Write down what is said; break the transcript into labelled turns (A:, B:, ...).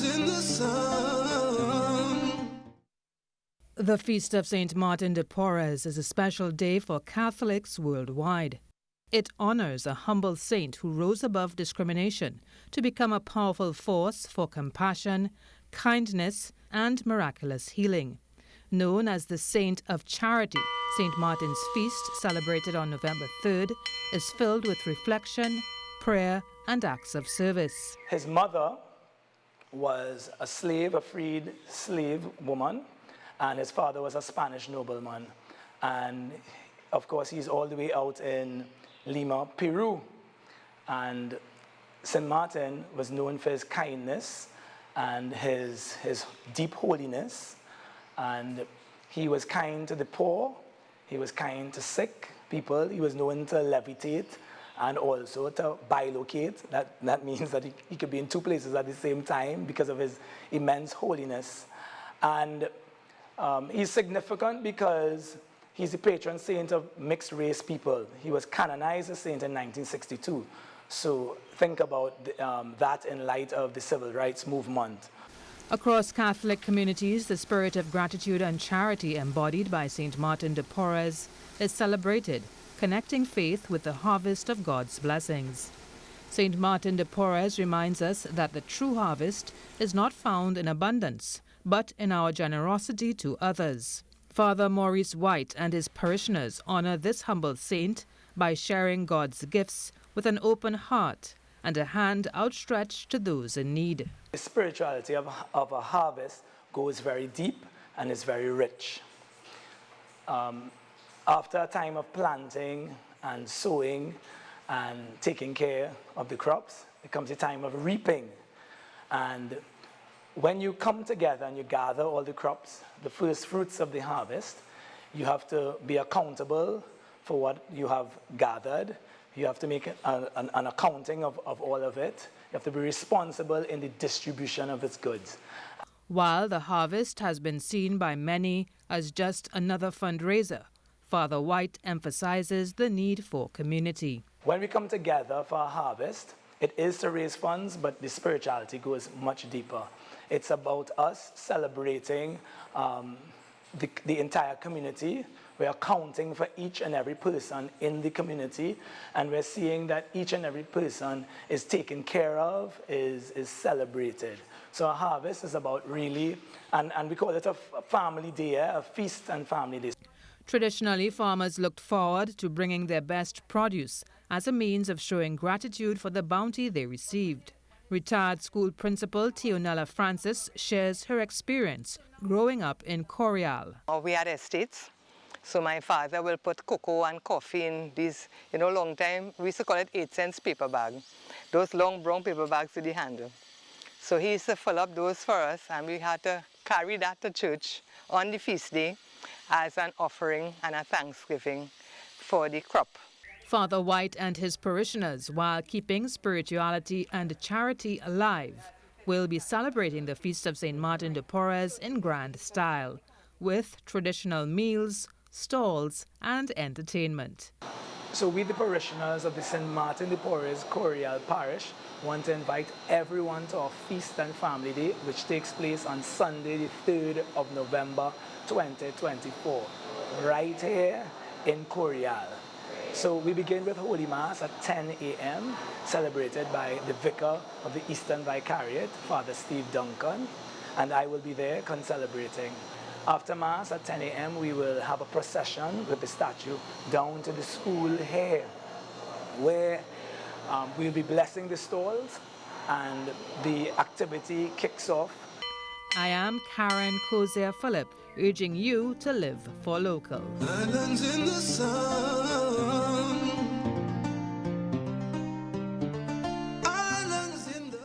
A: in the sun.
B: The Feast of St. Martin de Porres is a special day for Catholics worldwide. It honors a humble saint who rose above discrimination to become a powerful force for compassion, kindness, and miraculous healing. Known as the Saint of Charity, St. Martin's Feast, celebrated on November 3rd, is filled with reflection, prayer, and acts of service.
C: His mother was a slave, a freed slave woman, and his father was a Spanish nobleman. And of course, he's all the way out in Lima, Peru. And St. Martin was known for his kindness and his deep holiness. And he was kind to the poor, he was kind to sick people, he was known to levitate and also to bilocate. That means that he could be in two places at the same time because of his immense holiness. And he's significant because he's the patron saint of mixed race people. He was canonized as saint in 1962. So think about that in light of the civil rights movement.
B: Across Catholic communities, the spirit of gratitude and charity embodied by St. Martin de Porres is celebrated, connecting faith with the harvest of God's blessings. St. Martin de Porres reminds us that the true harvest is not found in abundance, but in our generosity to others. Father Maurice White and his parishioners honor this humble saint by sharing God's gifts with an open heart and a hand outstretched to those in need.
C: The spirituality of a harvest goes very deep and is very rich. After a time of planting and sowing and taking care of the crops, it comes a time of reaping. And when you come together and you gather all the crops, the first fruits of the harvest, you have to be accountable for what you have gathered. You have to make an accounting of all of it. You have to be responsible in the distribution of its goods.
B: While the harvest has been seen by many as just another fundraiser, Father White emphasizes the need for community.
C: When we come together for a harvest, it is to raise funds, but the spirituality goes much deeper. It's about us celebrating the entire community. We're accounting for each and every person in the community, and we're seeing that each and every person is taken care of, is celebrated. So a harvest is about really, and we call it a family day, a feast and family day.
B: Traditionally, farmers looked forward to bringing their best produce as a means of showing gratitude for the bounty they received. Retired school principal Tionella Francis shares her experience growing up in Coryal.
D: We had estates, so my father will put cocoa and coffee in these, long time, we used to call it 8-cent paper bag. Those long brown paper bags with the handle. So he used to fill up those for us, and we had to carry that to church on the feast day as an offering and a thanksgiving for the crop.
B: Father White and his parishioners, while keeping spirituality and charity alive, will be celebrating the Feast of St. Martin de Porres in grand style, with traditional meals, stalls, and entertainment.
C: So we, the parishioners of the St. Martin de Porres Coryal parish, want to invite everyone to our Feast and Family Day, which takes place on Sunday, the 3rd of November, 2024, right here in Coryal. So we begin with Holy Mass at 10 a.m., celebrated by the Vicar of the Eastern Vicariate, Father Steve Duncan, and I will be there celebrating. After Mass at 10 a.m., we will have a procession with the statue down to the school here, where we'll be blessing the stalls, and the activity kicks off.
B: I am Karen Kozier-Phillip, urging you to live for local.
A: Islands in the sun.